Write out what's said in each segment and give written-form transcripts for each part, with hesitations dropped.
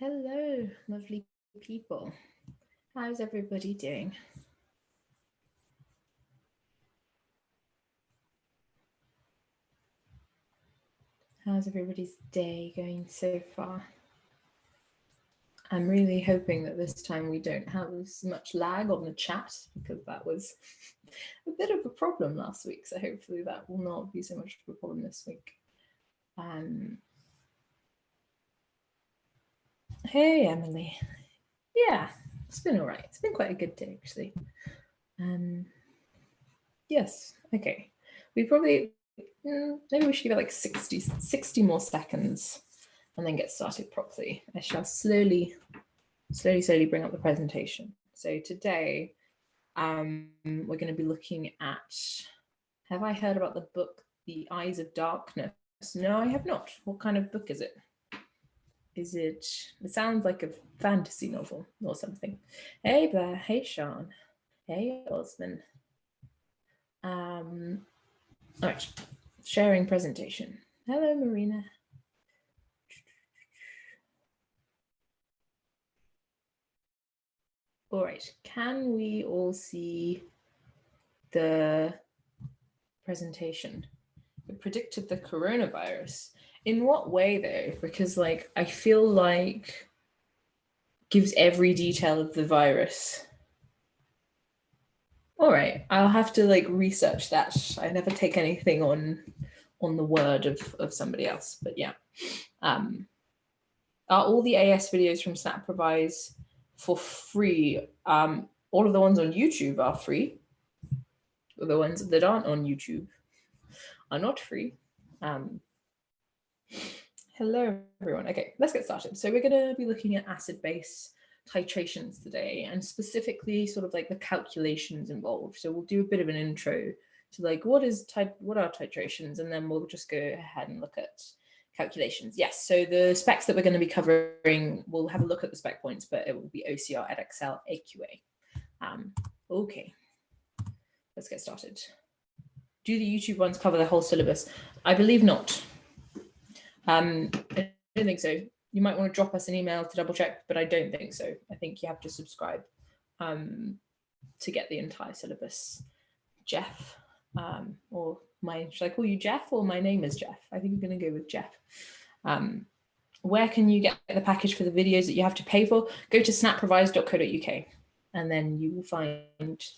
Hello, lovely people. How's everybody doing? How's everybody's day going so far? I'm really hoping that this time we don't have as much lag on the chat because that was a bit of a problem last week. So hopefully that will not be so much of a problem this week. Hey, Emily. Yeah, it's been all right. It's been quite a good day, actually. Yes, okay. We probably, maybe we should give it like 60 more seconds and then get started properly. I shall slowly bring up the presentation. So today, we're going to be looking at, have I heard about the book, The Eyes of Darkness? No, I have not. What kind of book is it? It sounds like a fantasy novel or something. Hey Blair, hey Sean, hey Osman. All right, sharing presentation. Hello, Marina. All right, can we all see the presentation? It predicted the coronavirus. In what way though? Because like, I feel like gives every detail of the virus. All right, I'll have to like research that. I never take anything on the word of somebody else, but yeah. Are all the AS videos from SnapRevise for free? All of the ones on YouTube are free. The ones that aren't on YouTube are not free. Hello, everyone. Okay, let's get started. So we're going to be looking at acid-base titrations today, and specifically sort of like the calculations involved. So we'll do a bit of an intro to like what are titrations, and then we'll just go ahead and look at calculations. Yes, so the specs that we're going to be covering, we'll have a look at the spec points, but it will be OCR, EdXL, AQA. Okay, let's get started. Do the YouTube ones cover the whole syllabus? I believe not. I don't think so. You might want to drop us an email to double check, but I don't think so. I think you have to subscribe to get the entire syllabus. Jeff, or should I call you Jeff, or my name is Jeff? I think I'm going to go with Jeff. Where can you get the package for the videos that you have to pay for? Go to snaprevise.co.uk and then you will find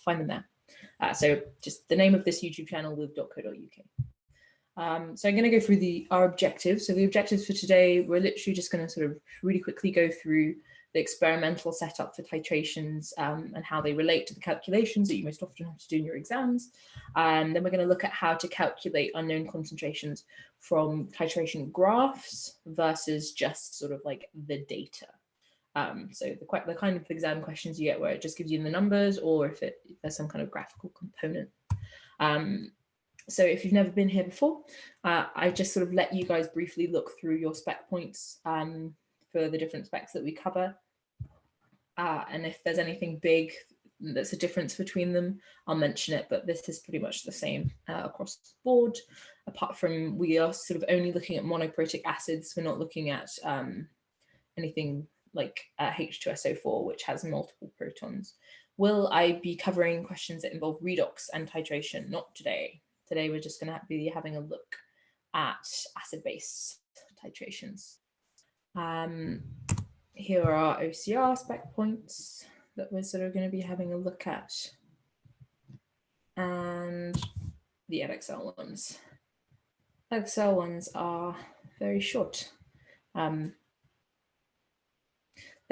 them there. So just the name of this YouTube channel with .co.uk. So I'm going to go through our objectives. So the objectives for today, we're literally just going to sort of really quickly go through the experimental setup for titrations and how they relate to the calculations that you most often have to do in your exams. And then we're going to look at how to calculate unknown concentrations from titration graphs versus just sort of like the data. So the kind of exam questions you get where it just gives you the numbers, or if there's some kind of graphical component. So if you've never been here before, I just sort of let you guys briefly look through your spec points for the different specs that we cover. And if there's anything big that's a difference between them, I'll mention it, but this is pretty much the same across the board, apart from we are sort of only looking at monoprotic acids. We're not looking at anything like H2SO4, which has multiple protons. Will I be covering questions that involve redox and titration? Not today. Today, we're just going to be having a look at acid-base titrations. Here are our OCR spec points that we're sort of going to be having a look at, and the EdXL ones. EdXL ones are very short. There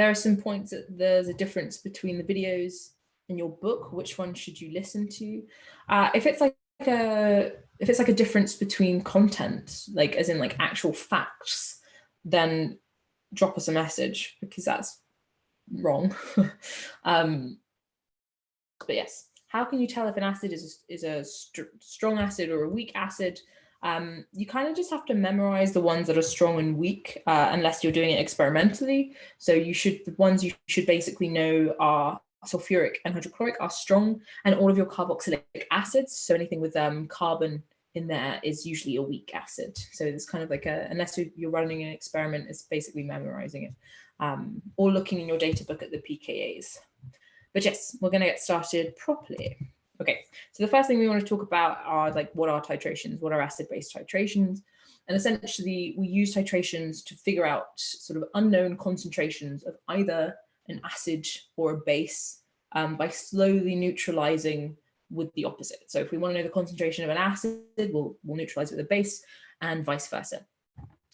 are some points that there's a difference between the videos and your book. Which one should you listen to? If it's like a difference between content, like as in like actual facts, then drop us a message because that's wrong. But yes, how can you tell if an acid is a strong acid or a weak acid? You kind of just have to memorize the ones that are strong and weak, unless you're doing it experimentally. So the ones you should basically know are sulfuric and hydrochloric are strong, and all of your carboxylic acids, so anything with carbon in there is usually a weak acid. So it's kind of like unless you're running an experiment, it's basically memorizing it, or looking in your data book at the pKa's. But yes, we're going to get started properly. Okay, so the first thing we want to talk about are like, what are titrations? What are acid-base titrations? And essentially, we use titrations to figure out sort of unknown concentrations of either an acid or a base by slowly neutralizing with the opposite. So if we want to know the concentration of an acid, we'll neutralize it with a base, and vice versa.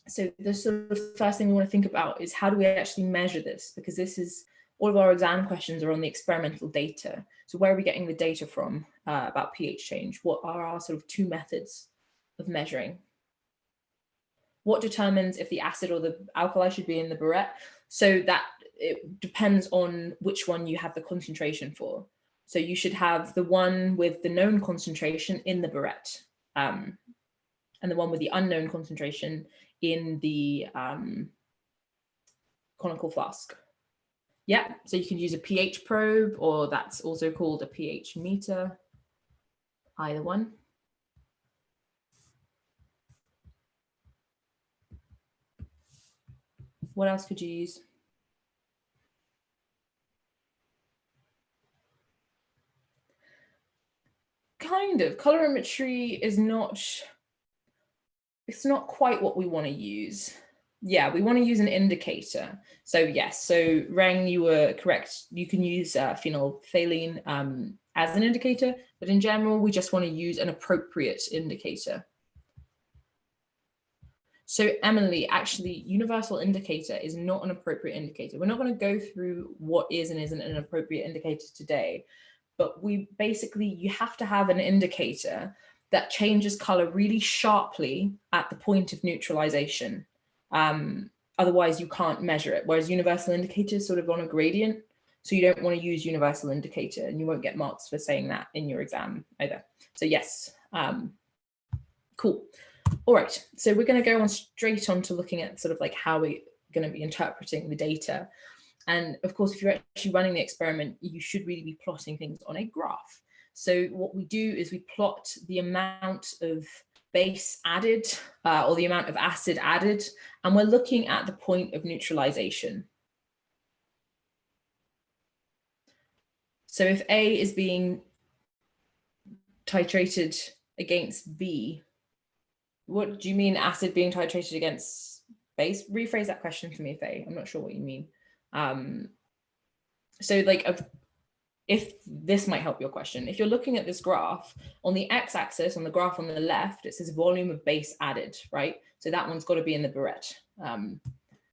So the sort of first thing we want to think about is, how do we actually measure this? Because this is, all of our exam questions are on the experimental data. So where are we getting the data from about pH change? What are our sort of two methods of measuring? What determines if the acid or the alkali should be in the burette? So that it depends on which one you have the concentration for. So you should have the one with the known concentration in the burette, and the one with the unknown concentration in the conical flask. Yeah, so you can use a pH probe, or that's also called a pH meter, either one. What else could you use? Kind of. Colorimetry is not, it's not quite what we want to use. Yeah, we want to use an indicator. So yes, so Reng, you were correct. You can use phenolphthalein as an indicator, but in general, we just want to use an appropriate indicator. So Emily, actually, universal indicator is not an appropriate indicator. We're not going to go through what is and isn't an appropriate indicator today, but we basically, you have to have an indicator that changes color really sharply at the point of neutralization. Otherwise, you can't measure it. Whereas universal indicator is sort of on a gradient. So you don't want to use universal indicator, and you won't get marks for saying that in your exam either. So yes, cool. All right, so we're going to go on straight on to looking at sort of like how we're going to be interpreting the data. And of course, if you're actually running the experiment, you should really be plotting things on a graph. So what we do is we plot the amount of base added or the amount of acid added, and we're looking at the point of neutralization. So if A is being titrated against B, what do you mean acid being titrated against base? Rephrase that question for me, Faye. I'm not sure what you mean. So like, if this might help your question, if you're looking at this graph, on the x-axis, on the graph on the left, it says volume of base added, right? So that one's got to be in the burette.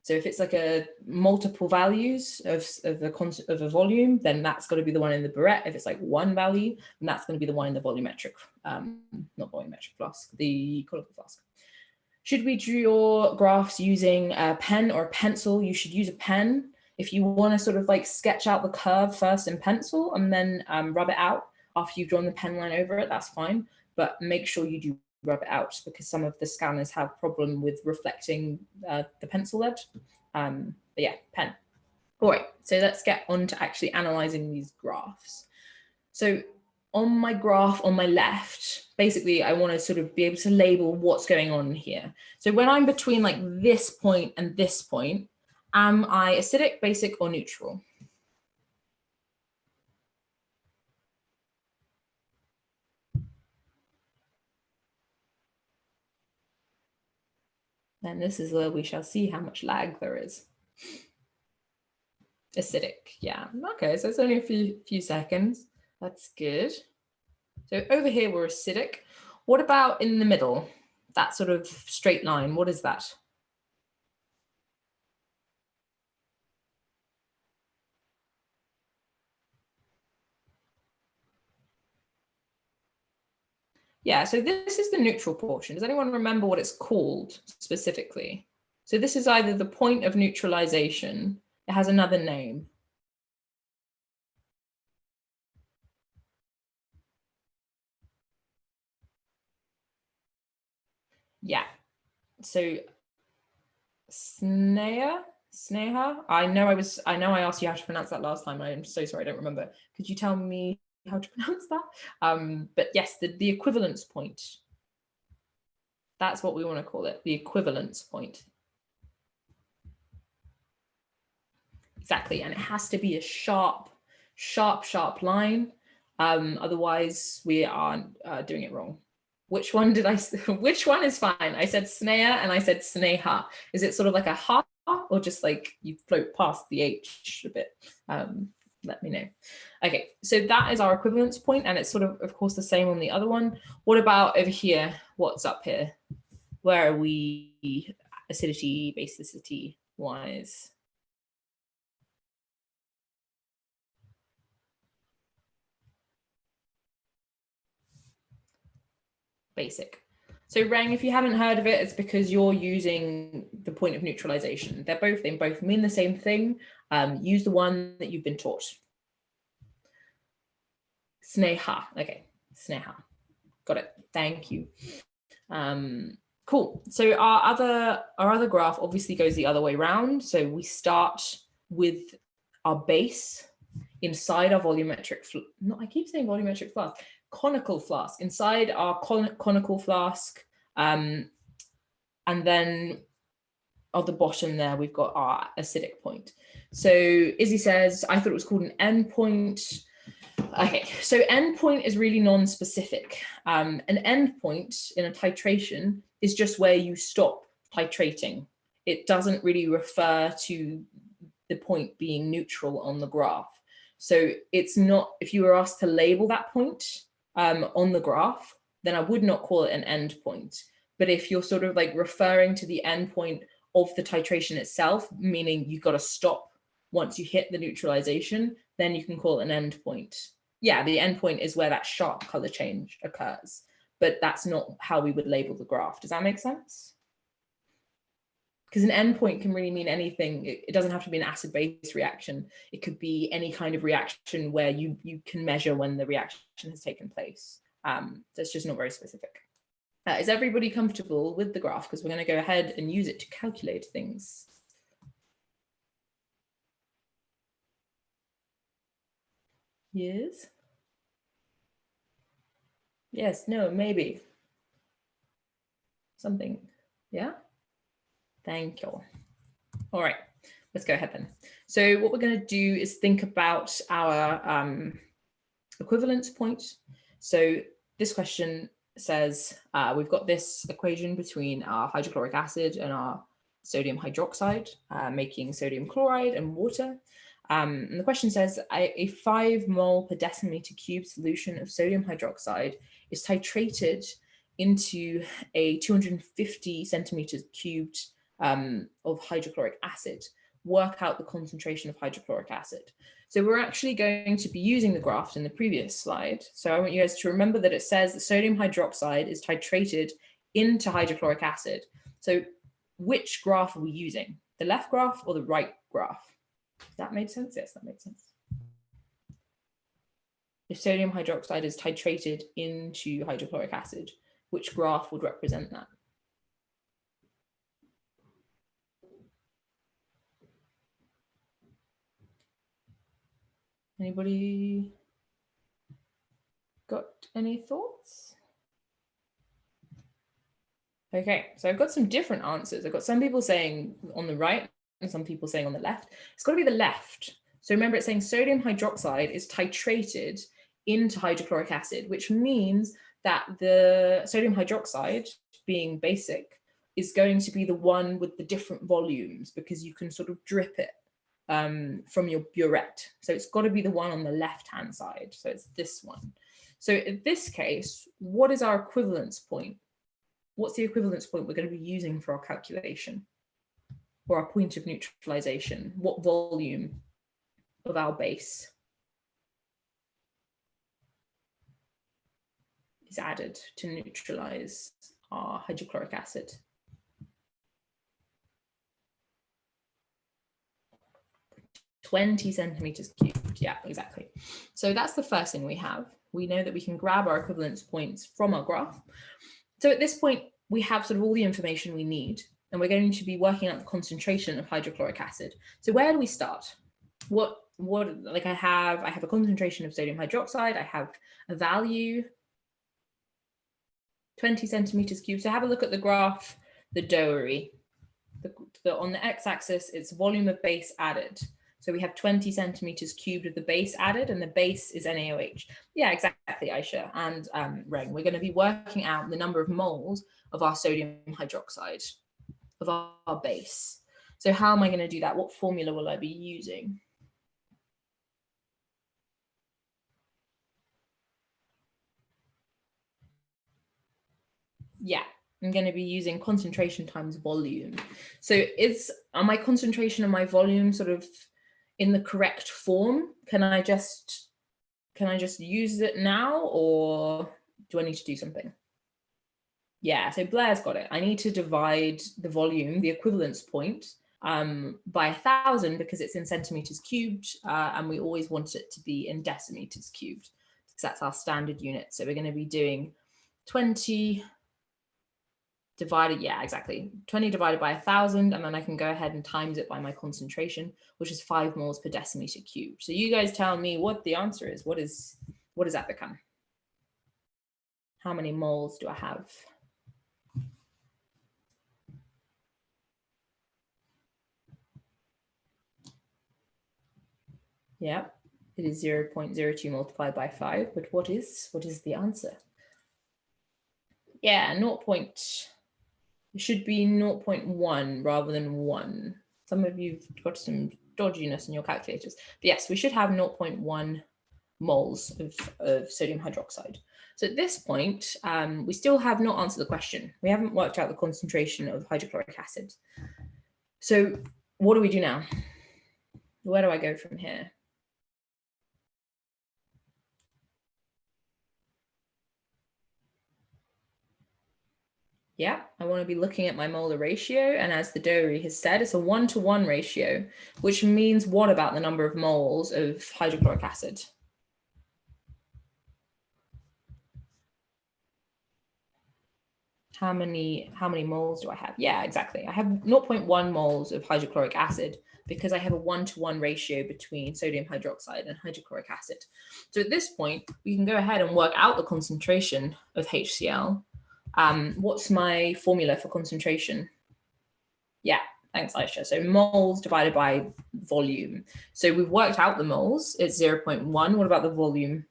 So if it's like a multiple values of a volume, then that's got to be the one in the burette. If it's like one value, then that's going to be the one in the volumetric, not volumetric flask, the conical flask. Should we draw graphs using a pen or a pencil? You should use a pen. If you want to sort of like sketch out the curve first in pencil and then rub it out after you've drawn the pen line over it, that's fine. But make sure you do rub it out, because some of the scanners have problem with reflecting the pencil lead. But yeah, pen. All right, so let's get on to actually analyzing these graphs. So on my graph on my left, basically I want to sort of be able to label what's going on here. So when I'm between like this point and this point, am I acidic, basic, or neutral? And this is where we shall see how much lag there is. Acidic, yeah. Okay, so it's only a few seconds. That's good. So over here we're acidic. What about in the middle? That sort of straight line, what is that? Yeah, so this is the neutral portion. Does anyone remember what it's called specifically? So this is either the point of neutralization, it has another name. Yeah, so Sneha? I know I asked you how to pronounce that last time. I'm so sorry, I don't remember. Could you tell me how to pronounce that? But yes, the equivalence point. That's what we want to call it, the equivalence point. Exactly, and it has to be a sharp line. Otherwise, we are doing it wrong. Which one did I? Which one is fine? I said sneha and I said sneha. Is it sort of like a ha, or just like you float past the H a bit? Let me know. Okay, so that is our equivalence point, and it's sort of course, the same on the other one. What about over here? What's up here? Where are we acidity, basicity wise? Basic. So Reng, if you haven't heard of it, it's because you're using the point of neutralisation. They both mean the same thing. Use the one that you've been taught. Sneha. Okay, sneha. Got it. Thank you. Cool. So our other graph obviously goes the other way around. So we start with our base inside our volumetric, I keep saying volumetric flask, conical flask, inside our conical flask. And then at the bottom there, we've got our acidic point. So Izzy says, I thought it was called an endpoint. Okay, so endpoint is really non-specific. An endpoint in a titration is just where you stop titrating. It doesn't really refer to the point being neutral on the graph. So it's not, if you were asked to label that point on the graph, then I would not call it an endpoint. But if you're sort of like referring to the endpoint of the titration itself, meaning you've got to stop once you hit the neutralization, then you can call it an endpoint. Yeah, the endpoint is where that sharp color change occurs, but that's not how we would label the graph. Does that make sense? Because an endpoint can really mean anything. It doesn't have to be an acid-base reaction. It could be any kind of reaction where you can measure when the reaction has taken place. That's just not very specific. Is everybody comfortable with the graph? Because we're going to go ahead and use it to calculate things. Yes? Yes, no, maybe. Something. Yeah? Thank you. All right, let's go ahead then. So what we're going to do is think about our equivalence point. So this question says we've got this equation between our hydrochloric acid and our sodium hydroxide, making sodium chloride and water. And the question says a 5 mole per decimeter cubed solution of sodium hydroxide is titrated into a 250 centimeters cubed of hydrochloric acid. Work out the concentration of hydrochloric acid. So we're actually going to be using the graph in the previous slide. So I want you guys to remember that it says that sodium hydroxide is titrated into hydrochloric acid. So which graph are we using? The left graph or the right graph? Does that make sense? Yes, that makes sense. If sodium hydroxide is titrated into hydrochloric acid, which graph would represent that? Anybody got any thoughts? Okay, so I've got some different answers. I've got some people saying on the right and some people saying on the left. It's got to be the left. So remember, it's saying sodium hydroxide is titrated into hydrochloric acid, which means that the sodium hydroxide, being basic, is going to be the one with the different volumes because you can sort of drip it from your burette. So it's got to be the one on the left-hand side. So it's this one. So in this case, what is our equivalence point? What's the equivalence point we're going to be using for our calculation or our point of neutralization? What volume of our base is added to neutralize our hydrochloric acid? "20 centimeters cubed." Yeah, exactly. So that's the first thing we have. We know that we can grab our equivalence points from our graph. So at this point, we have sort of all the information we need, and we're going to be working out the concentration of hydrochloric acid. So where do we start? Like I have a concentration of sodium hydroxide. I have a value. 20 centimeters cubed. So have a look at the graph, the doughery. On the x-axis, it's volume of base added. So we have 20 centimeters cubed of the base added, and the base is NaOH. Yeah, exactly, Aisha and Reng. We're going to be working out the number of moles of our sodium hydroxide, of our base. So how am I going to do that? What formula will I be using? Yeah, I'm going to be using concentration times volume. So are my concentration and my volume sort of in the correct form? Can I just use it now, or do I need to do something? Yeah, so Blair's got it. I need to divide the volume, the equivalence point, by 1,000 because it's in centimeters cubed, and we always want it to be in decimeters cubed because that's our standard unit. So we're going to be doing 20 divided, yeah, exactly. 20 divided by 1,000, and then I can go ahead and times it by my concentration, which is 5 moles per decimeter cubed. So you guys tell me what the answer is. What does that become? How many moles do I have? Yeah, it is 0.02 multiplied by 5, but what is the answer? Yeah, it should be 0.1 rather than 1. Some of you've got some dodginess in your calculators. But yes, we should have 0.1 moles of sodium hydroxide. So at this point, we still have not answered the question. We haven't worked out the concentration of hydrochloric acid. So what do we do now? Where do I go from here? Yeah, I want to be looking at my molar ratio, and as the doughery has said, it's a 1-to-1 ratio, which means what about the number of moles of hydrochloric acid? How many moles do I have? Yeah, exactly. I have 0.1 moles of hydrochloric acid because I have a 1-to-1 ratio between sodium hydroxide and hydrochloric acid. So at this point, we can go ahead and work out the concentration of HCl. What's my formula for concentration? Yeah, thanks, Aisha. So moles divided by volume. So we've worked out the moles. It's 0.1. What about the volume?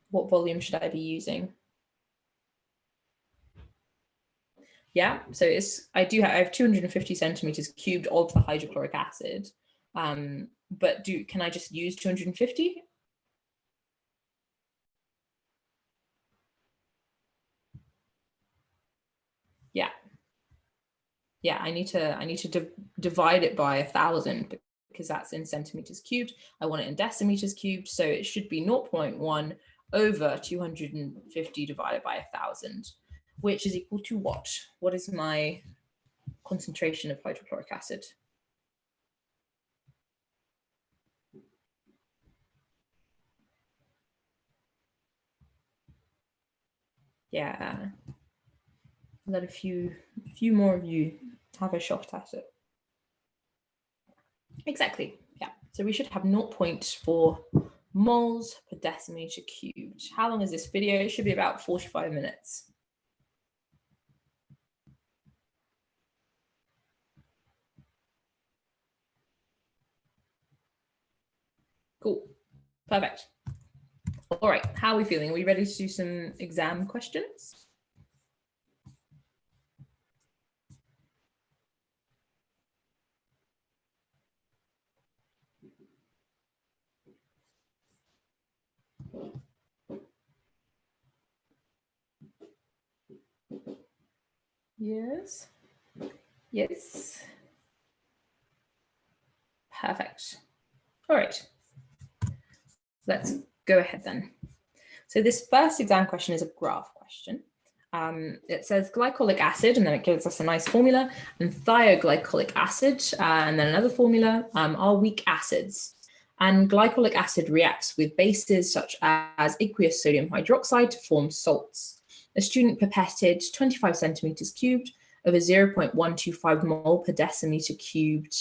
What volume should I be using? Yeah, so I have 250 centimeters cubed of the hydrochloric acid. But can I just use 250? Yeah. Yeah, I need to divide it by 1,000 because that's in centimeters cubed. I want it in decimeters cubed, so it should be 0.1 over 250 divided by 1,000, which is equal to what? What is my concentration of hydrochloric acid? Yeah, let a few more of you have a shot at it. Exactly, yeah. So we should have 0.4 moles per decimeter cubed. How long is this video? It should be about 45 minutes. Cool, perfect. All right, how are we feeling? Are we ready to do some exam questions? Yes. Yes. Perfect. All right. Let's go ahead then. So this first exam question is a graph question. It says glycolic acid, and then it gives us a nice formula, and thioglycolic acid, and then another formula, are weak acids. And glycolic acid reacts with bases such as aqueous sodium hydroxide to form salts. A student pipetted 25 centimeters cubed of a 0.125 mole per decimeter cubed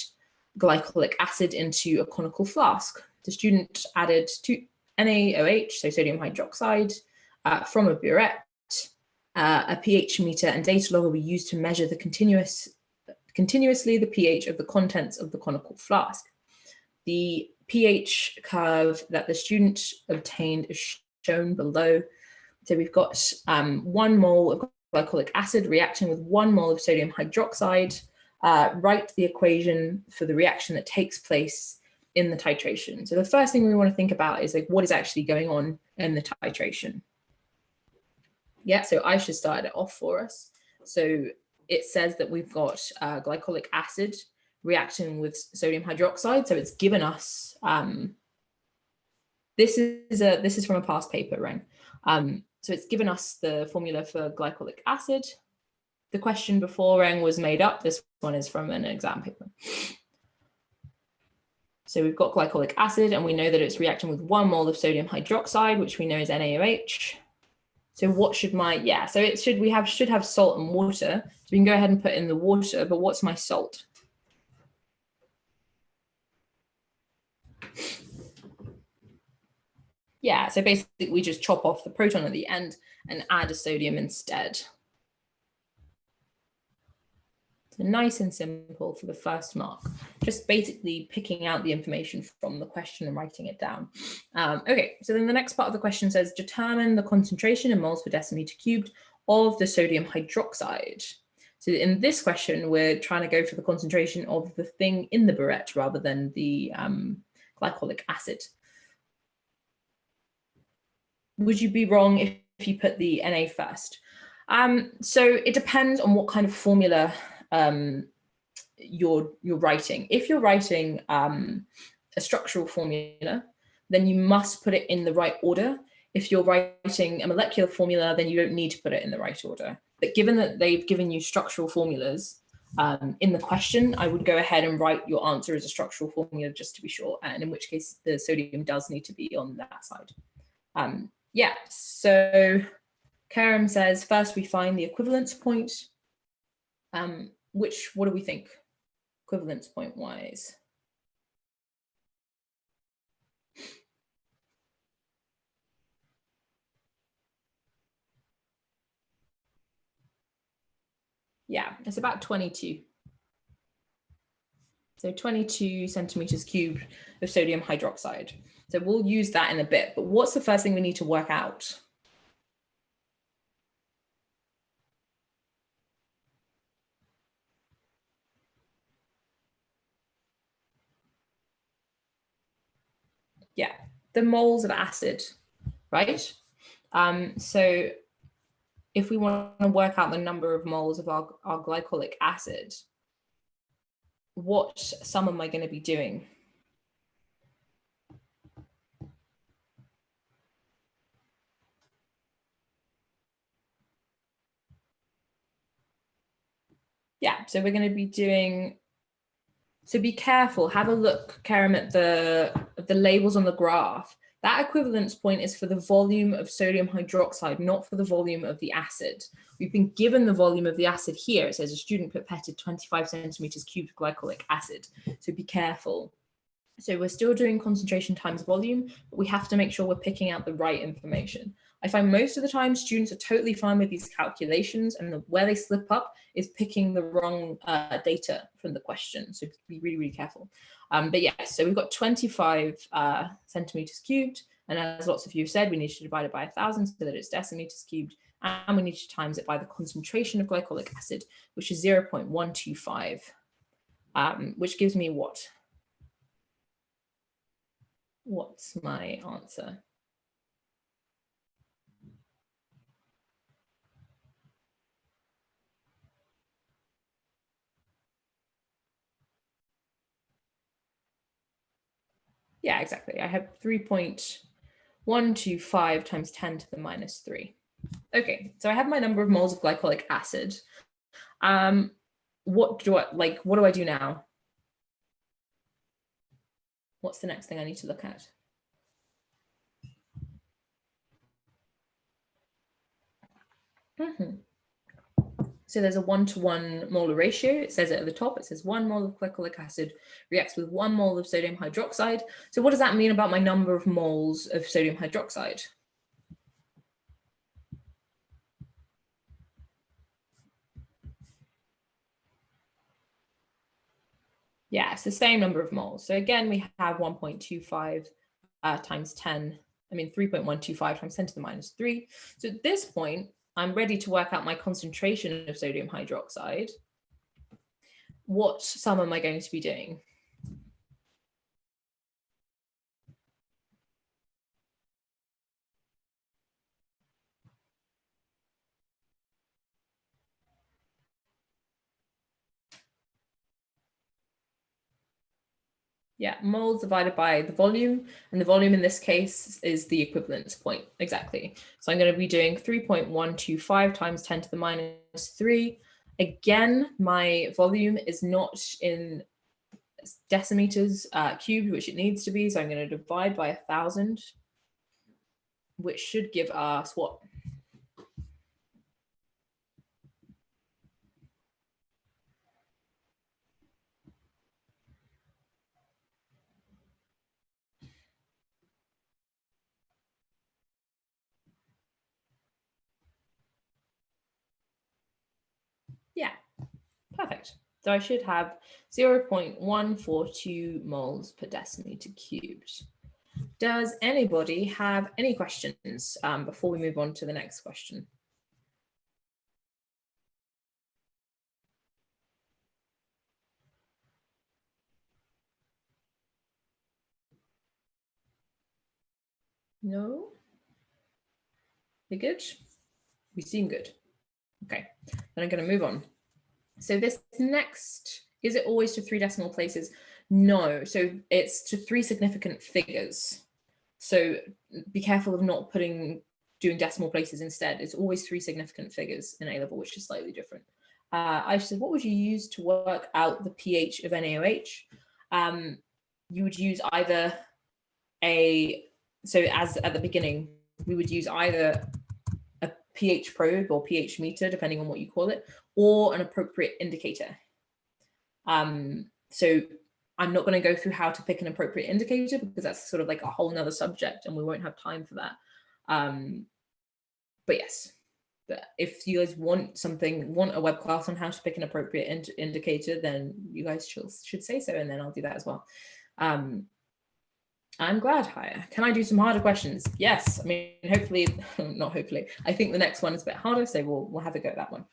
glycolic acid into a conical flask. The student added NaOH, so sodium hydroxide, from a burette. A pH meter and data logger were used to measure the continuously the pH of the contents of the conical flask. The pH curve that the student obtained is shown below. So we've got 1 mole of glycolic acid reacting with 1 mole of sodium hydroxide. Write the equation for the reaction that takes place in the titration. So the first thing we want to think about is like what is actually going on in the titration. Yeah, so I should start it off for us. So it says that we've got glycolic acid reacting with sodium hydroxide. So it's given us, this is from a past paper, right? So it's given us the formula for glycolic acid. The question before was made up. This one is from an exam paper. So we've got glycolic acid and we know that it's reacting with 1 mole of sodium hydroxide, which we know is NaOH. So what should so it should have salt and water. So we can go ahead and put in the water, but what's my salt? Yeah, so basically we just chop off the proton at the end and add a sodium instead. So nice and simple for the first mark, just basically picking out the information from the question and writing it down. Okay, so then the next part of the question says, determine the concentration in moles per decimeter cubed of the sodium hydroxide. So in this question, we're trying to go for the concentration of the thing in the burette rather than the glycolic acid. Would you be wrong if you put the Na first? So it depends on what kind of formula you're writing. If you're writing a structural formula, then you must put it in the right order. If you're writing a molecular formula, then you don't need to put it in the right order. But given that they've given you structural formulas in the question, I would go ahead and write your answer as a structural formula just to be sure, and in which case the sodium does need to be on that side. Yeah, so Karam says, first we find the equivalence point. What do we think equivalence point wise? Yeah, it's about 22. So 22 centimeters cubed of sodium hydroxide. So we'll use that in a bit, but what's the first thing we need to work out? Yeah, the moles of acid, right? So if we want to work out the number of moles of our glycolic acid, what sum am I going to be doing? Yeah, so we're going to be doing, so be careful, have a look, Karam, at the labels on the graph. That equivalence point is for the volume of sodium hydroxide, not for the volume of the acid. We've been given the volume of the acid here. It says a student pipetted 25 centimeters cubed glycolic acid. So be careful. So we're still doing concentration times volume, but we have to make sure we're picking out the right information. I find most of the time students are totally fine with these calculations, and where they slip up is picking the wrong data from the question. So be really, really careful. But yeah, so we've got 25 centimeters cubed. And as lots of you have said, we need to divide it by 1,000 so that it's decimeters cubed. And we need to times it by the concentration of glycolic acid, which is 0.125, which gives me what? What's my answer? Yeah, exactly. I have 3.125 times 10 to the minus 3. Okay, so I have my number of moles of glycolic acid. What do I do now? What's the next thing I need to look at? So there's a 1-to-1 molar ratio. It says it at the top. It says 1 mole of glycolic acid reacts with 1 mole of sodium hydroxide. So what does that mean about my number of moles of sodium hydroxide? Yeah, it's the same number of moles. So again, we have 1.25 times 10. I mean, 3.125 times 10 to the minus 3. So at this point, I'm ready to work out my concentration of sodium hydroxide. What sum am I going to be doing? Yeah, moles divided by the volume, and the volume in this case is the equivalence point, exactly. So I'm going to be doing 3.125 times 10 to the minus 3. Again, my volume is not in decimeters cubed, which it needs to be, so I'm going to divide by 1,000, which should give us what? Yeah, perfect. So I should have 0.142 moles per decimeter cubed. Does anybody have any questions before we move on to the next question? No? You're good? We seem good. Okay, then I'm going to move on. So this next, is it always to 3 decimal places? No, so it's to 3 significant figures. So be careful of not doing decimal places instead. It's always 3 significant figures in A-level, which is slightly different. I said, what would you use to work out the pH of NaOH? You would use either so as at the beginning, we would use either a pH probe or pH meter, depending on what you call it, or an appropriate indicator. So I'm not going to go through how to pick an appropriate indicator because that's sort of like a whole nother subject and we won't have time for that. But yes, if you guys want a web class on how to pick an appropriate indicator, then you guys should say so, and then I'll do that as well. I'm glad, Haya. Can I do some harder questions? Yes. I mean, hopefully, not hopefully. I think the next one is a bit harder, so we'll have a go at that one.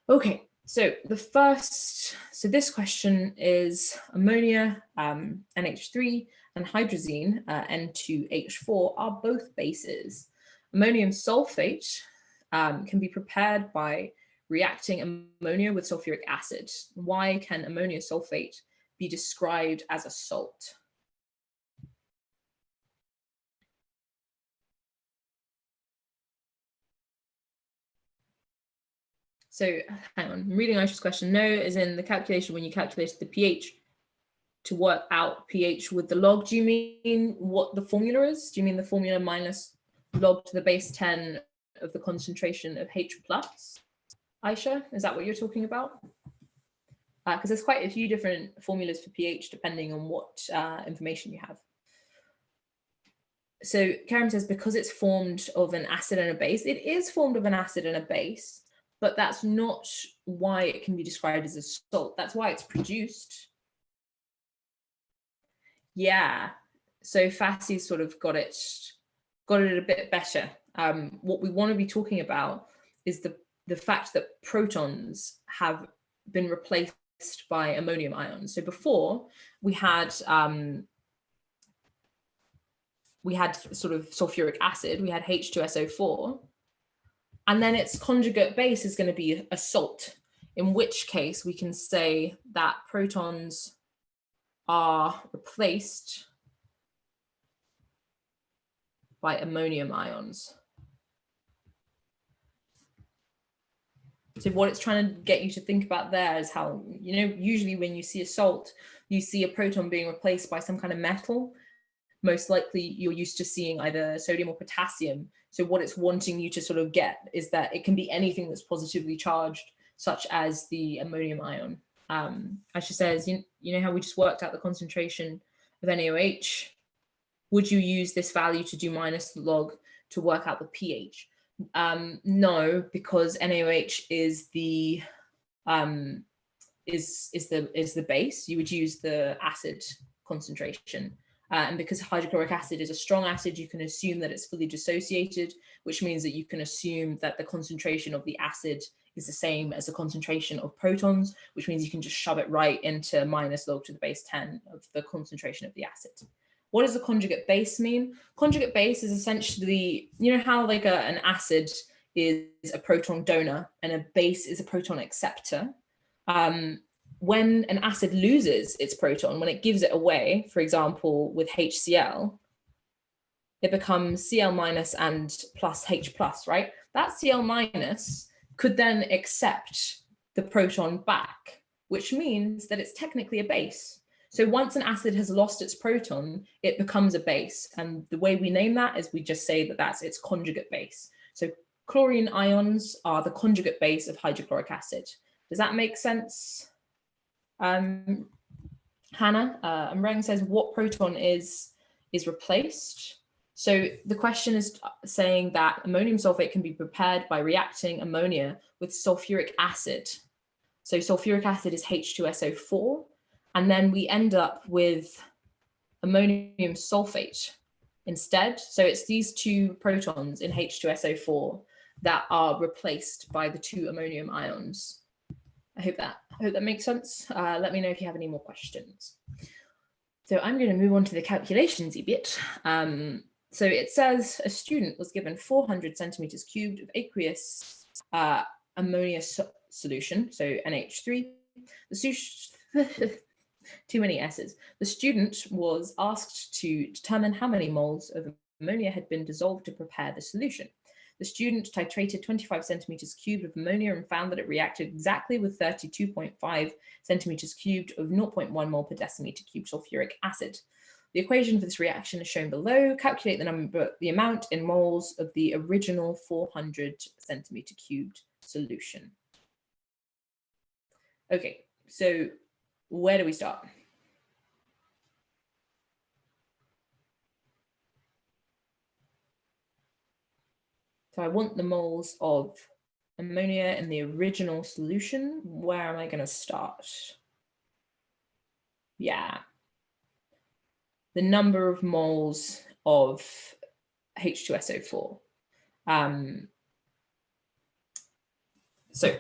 Okay. So this question is ammonia, NH3, and hydrazine, N2H4, are both bases. Ammonium sulfate can be prepared by reacting ammonia with sulfuric acid. Why can ammonia sulfate be described as a salt? So hang on, I'm reading Aisha's question. No, is in the calculation when you calculated the pH to work out pH with the log. Do you mean what the formula is? Do you mean the formula minus log to the base 10 of the concentration of H plus? Aisha, is that what you're talking about? Because there's quite a few different formulas for pH depending on what information you have. So Karen says, because it's formed of an acid and a base, it is formed of an acid and a base, but that's not why it can be described as a salt. That's why it's produced. Yeah, so Fassie's sort of got it a bit better. What we want to be talking about is the fact that protons have been replaced by ammonium ions. So before we had sort of sulfuric acid, we had H2SO4, and then its conjugate base is going to be a salt, in which case we can say that protons are replaced by ammonium ions. So what it's trying to get you to think about there is how, usually when you see a salt, you see a proton being replaced by some kind of metal. Most likely you're used to seeing either sodium or potassium. So what it's wanting you to sort of get is that it can be anything that's positively charged. such as the ammonium ion. As she says, you know how we just worked out the concentration of NaOH? Would you use this value to do minus the log to work out the pH? No, because NaOH is the base. You would use the acid concentration. And because hydrochloric acid is a strong acid, you can assume that it's fully dissociated, which means that you can assume that the concentration of the acid is the same as the concentration of protons, which means you can just shove it right into minus log to the base 10 of the concentration of the acid. What does a conjugate base mean? Conjugate base is essentially, you know how like an acid is a proton donor and a base is a proton acceptor. When an acid loses its proton, when it gives it away, for example, with HCl, it becomes Cl minus and plus H plus, right? That Cl minus could then accept the proton back, which means that it's technically a base. So once an acid has lost its proton, it becomes a base. And the way we name that is we just say that that's its conjugate base. So chlorine ions are the conjugate base of hydrochloric acid. Does that make sense? Hannah, Mreng says, what proton is replaced? So the question is saying that ammonium sulfate can be prepared by reacting ammonia with sulfuric acid. So sulfuric acid is H2SO4, and then we end up with ammonium sulfate instead. So it's these two protons in H2SO4 that are replaced by the two ammonium ions. I hope that makes sense. Let me know if you have any more questions. So I'm going to move on to the calculations-y bit. So it says a student was given 400 centimeters cubed of aqueous ammonia solution, so NH3. Too many S's. The student was asked to determine how many moles of ammonia had been dissolved to prepare the solution. The student titrated 25 centimeters cubed of ammonia and found that it reacted exactly with 32.5 centimeters cubed of 0.1 mole per decimeter cubed sulfuric acid. The equation for this reaction is shown below. Calculate the amount in moles of the original 400 centimeter cubed solution. Okay, so where do we start? So I want the moles of ammonia in the original solution. Where am I going to start? Yeah. The number of moles of H2SO4. So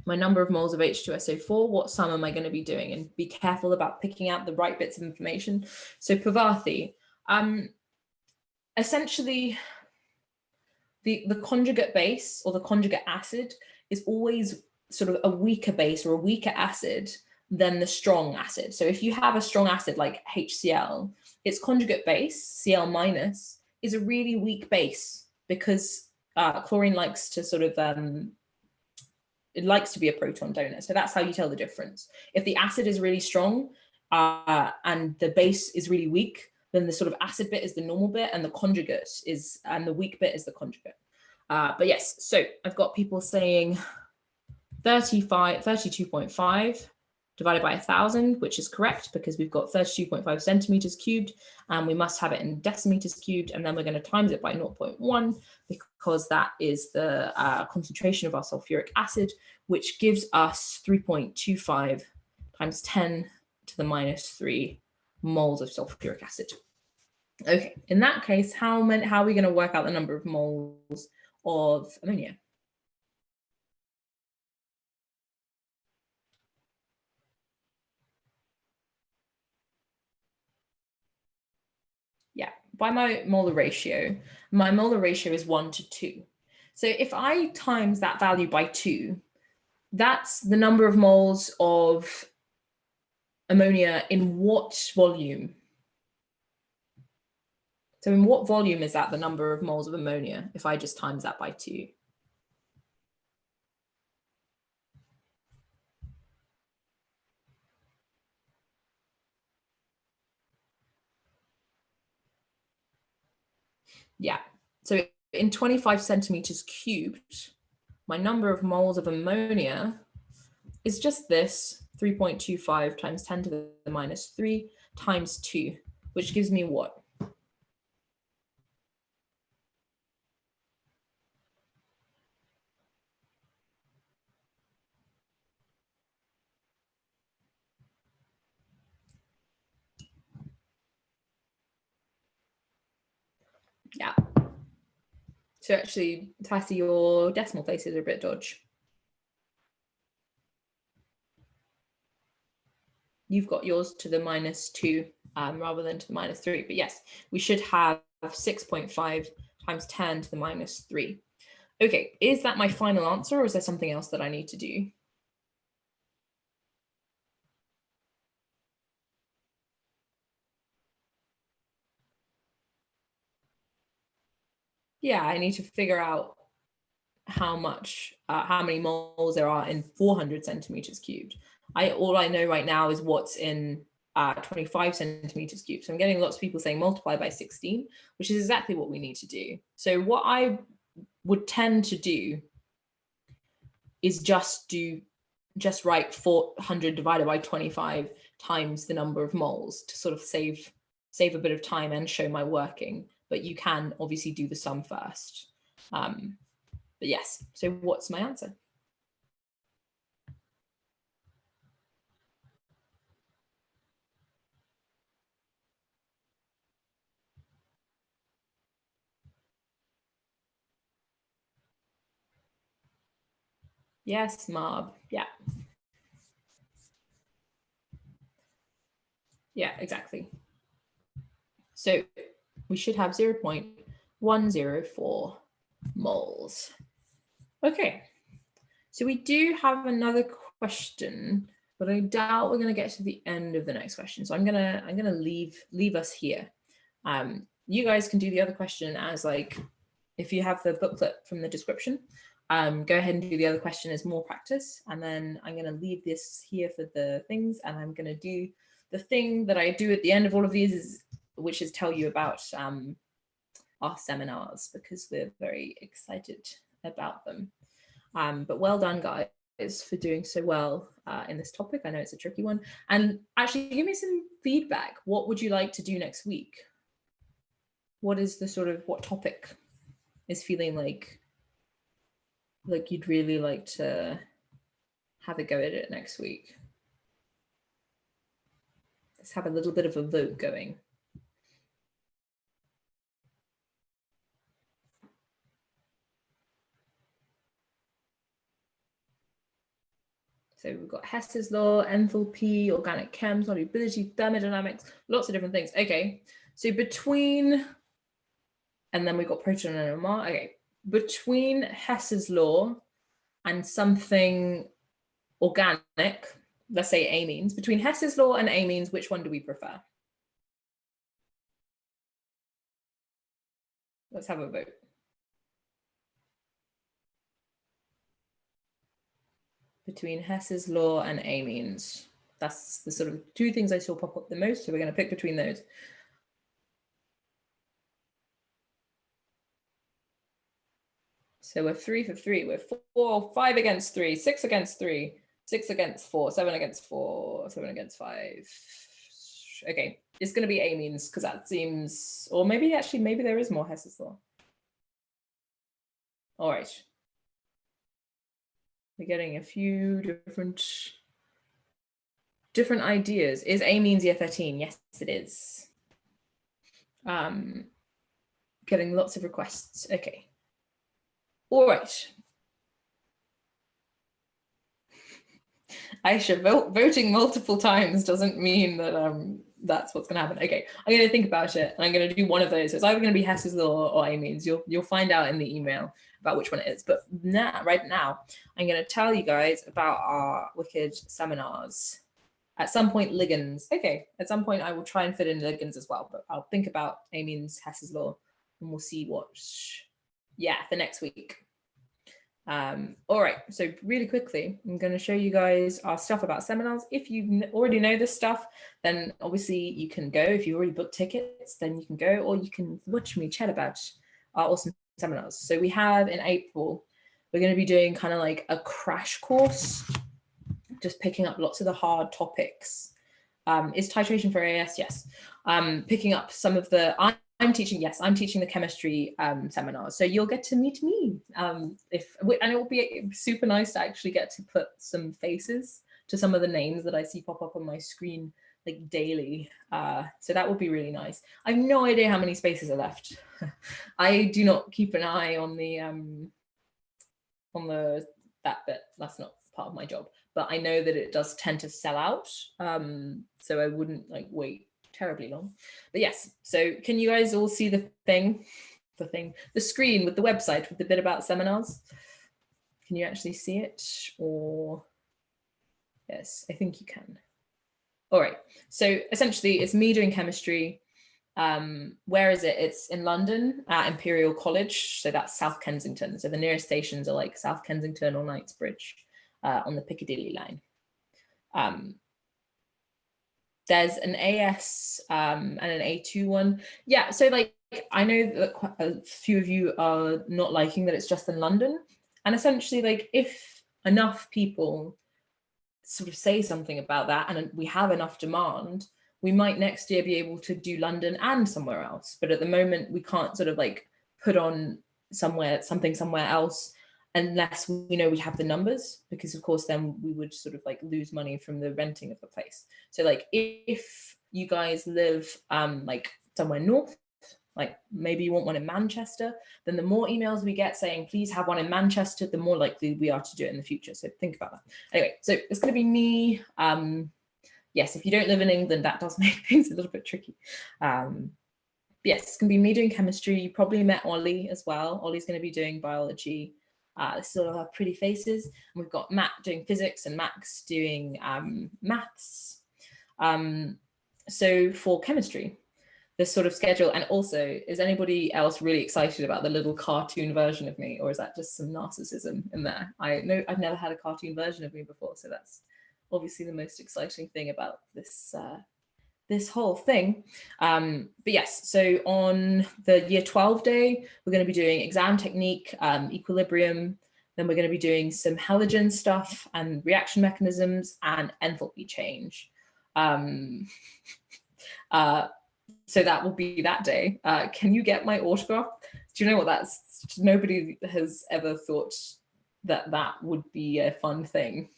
my number of moles of H2SO4, what sum am I going to be doing? And be careful about picking out the right bits of information. So Parvathy, essentially, the conjugate base or the conjugate acid is always sort of a weaker base or a weaker acid than the strong acid. So if you have a strong acid like HCl, its conjugate base, Cl minus, is a really weak base because chlorine likes to sort of, it likes to be a proton donor. So that's how you tell the difference. If the acid is really strong and the base is really weak, then the sort of acid bit is the normal bit and the conjugate is, and the weak bit is the conjugate. But yes, so I've got people saying 32.5 divided by 1,000, which is correct because we've got 32.5 centimeters cubed and we must have it in decimeters cubed. And then we're going to times it by 0.1 because that is the concentration of our sulfuric acid, which gives us 3.25 times 10 to the minus 3 moles of sulfuric acid. Okay, in that case, how are we going to work out the number of moles of ammonia? Yeah, by my molar ratio is 1 to 2. So if I times that value by 2, that's the number of moles of ammonia in what volume? So in what volume is that the number of moles of ammonia if I just times that by 2? Yeah, so in 25 centimeters cubed, my number of moles of ammonia is just this 3.25 times 10 to the minus 3 times 2, which gives me what? Yeah. So actually, Tassie, your decimal places are a bit dodgy. You've got yours to the minus 2 rather than to the minus 3. But yes, we should have 6.5 times 10 to the minus 3. Okay, is that my final answer, or is there something else that I need to do? Yeah, I need to figure out how many moles there are in 400 centimeters cubed. All I know right now is what's in 25 centimeters cubed. So I'm getting lots of people saying multiply by 16, which is exactly what we need to do. So what I would tend to do is just write 400 divided by 25 times the number of moles to sort of save a bit of time and show my working. But you can obviously do the sum first. But yes, so what's my answer? Yes, Marb. Yeah. Yeah, exactly. So we should have 0.104 moles. Okay, so we do have another question, but I doubt we're going to get to the end of the next question. So I'm gonna leave us here. You guys can do the other question as like, if you have the booklet from the description, go ahead and do the other question as more practice. And then I'm going to leave this here for the things, and I'm going to do the thing that I do at the end of all of these, which is tell you about our seminars, because we're very excited about them. But well done, guys, for doing so well in this topic. I know it's a tricky one. And actually, give me some feedback. What would you like to do next week? What is the sort of, what topic is feeling like you'd really like to have a go at it next week? Let's have a little bit of a vote going. So we've got Hess's law, enthalpy, organic chem, solubility, thermodynamics, lots of different things. Okay, so between, and then we've got proton and NMR. Okay, between Hess's law and something organic, let's say amines, between Hess's law and amines, which one do we prefer? Let's have a vote. Between Hess's law and amines. That's the sort of two things I saw pop up the most, so we're going to pick between those. So we're 3 for 3. We're 5 against 3, 6 against 3, 6 against 4, 7 against 4, 7 against 5. Okay, it's going to be amines, because that seems, or maybe there is more Hess's law. All right. We're getting a few different ideas. Is amines year 13? Yes, it is. Getting lots of requests. Okay. All right. Aisha, voting multiple times doesn't mean that that's what's going to happen. Okay, I'm going to think about it, and I'm going to do one of those. So it's either going to be Hess's law or amines. You'll find out in the email about which one it is. But right now, I'm going to tell you guys about our wicked seminars. At some point, ligands. Okay, at some point I will try and fit in ligands as well, but I'll think about amines, Hess's law, and we'll see what, yeah, for next week. All right, so really quickly, I'm going to show you guys our stuff about seminars. If you already know this stuff, then obviously you can go. If you already booked tickets, then you can go, or you can watch me chat about our awesome seminars. So we have in April, we're going to be doing kind of like a crash course, just picking up lots of the hard topics. Is titration for AS? Yes. Picking up some of the, I'm teaching the chemistry seminars. So you'll get to meet me. And it will be super nice to actually get to put some faces to some of the names that I see pop up on my screen like daily. So that would be really nice. I have no idea how many spaces are left. I do not keep an eye on that bit. That's not part of my job, but I know that it does tend to sell out. So I wouldn't like wait terribly long. But yes, so can you guys all see the screen with the website with the bit about seminars? Can you actually see it? Or yes, I think you can. All right, so essentially it's me doing chemistry. Where is it? It's in London at Imperial College. So that's South Kensington. So the nearest stations are like South Kensington or Knightsbridge on the Piccadilly line. There's an AS and an A2 one. Yeah, so like I know that quite a few of you are not liking that it's just in London. And essentially like if enough people sort of say something about that and we have enough demand, we might next year be able to do London and somewhere else. But at the moment, we can't sort of like put on something somewhere else unless we know we have the numbers, because of course then we would sort of like lose money from the renting of the place. So like if you guys live like somewhere north, like maybe you want one in Manchester, then the more emails we get saying, please have one in Manchester, the more likely we are to do it in the future. So think about that. Anyway, so it's going to be me. Yes, if you don't live in England, that does make things a little bit tricky. Yes, it's going to be me doing chemistry. You probably met Ollie as well. Ollie's going to be doing biology. Sort of our pretty faces. And we've got Matt doing physics and Max doing maths. So for chemistry, this sort of schedule, and also, is anybody else really excited about the little cartoon version of me, or is that just some narcissism in there? I know I've never had a cartoon version of me before, so that's obviously the most exciting thing about this this whole thing. But yes, so on the year 12 day, we're going to be doing exam technique, equilibrium, then we're going to be doing some halogen stuff and reaction mechanisms and enthalpy change. So that will be that day. Can you get my autograph? Do you know what that's? Nobody has ever thought that that would be a fun thing.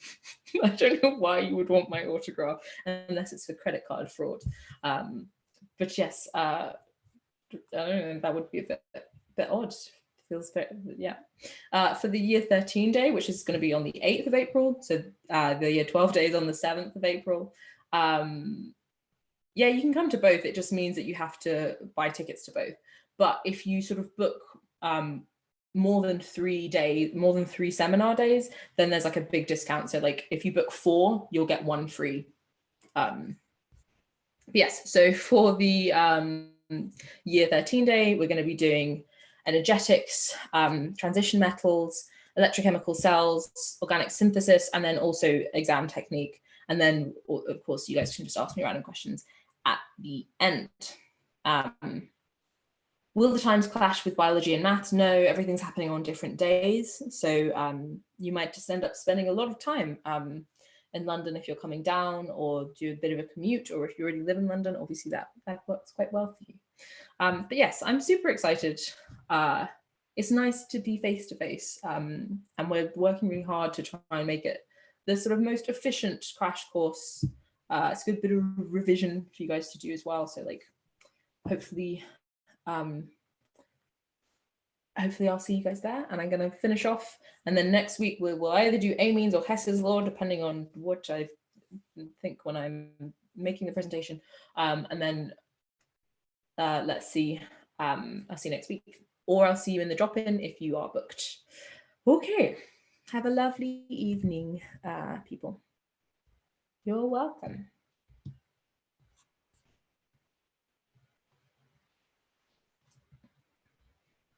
I don't know why you would want my autograph unless it's for credit card fraud. But yes, I don't know, that would be a bit odd. Feels very, yeah. For the year 13 day, which is going to be on the 8th of April, so the year 12 day is on the 7th of April. Yeah, you can come to both. It just means that you have to buy tickets to both. But if you sort of book more than 3 seminar days, then there's like a big discount. So like if you book 4, you'll get 1 free. Yes, so for the year 13 day, we're going to be doing energetics, transition metals, electrochemical cells, organic synthesis, and then also exam technique. And then, of course, you guys can just ask me random questions at the end. Will the times clash with biology and maths? No, everything's happening on different days. So you might just end up spending a lot of time in London if you're coming down, or do a bit of a commute, or if you already live in London, obviously that works quite well for you. But yes, I'm super excited. It's nice to be face-to-face, and we're working really hard to try and make it the sort of most efficient crash course. It's a good bit of revision for you guys to do as well. So like, hopefully I'll see you guys there, and I'm going to finish off. And then next week we'll either do amines or Hess's law, depending on what I think when I'm making the presentation. And then let's see, I'll see you next week, or I'll see you in the drop-in if you are booked. Okay, have a lovely evening, people. You're welcome.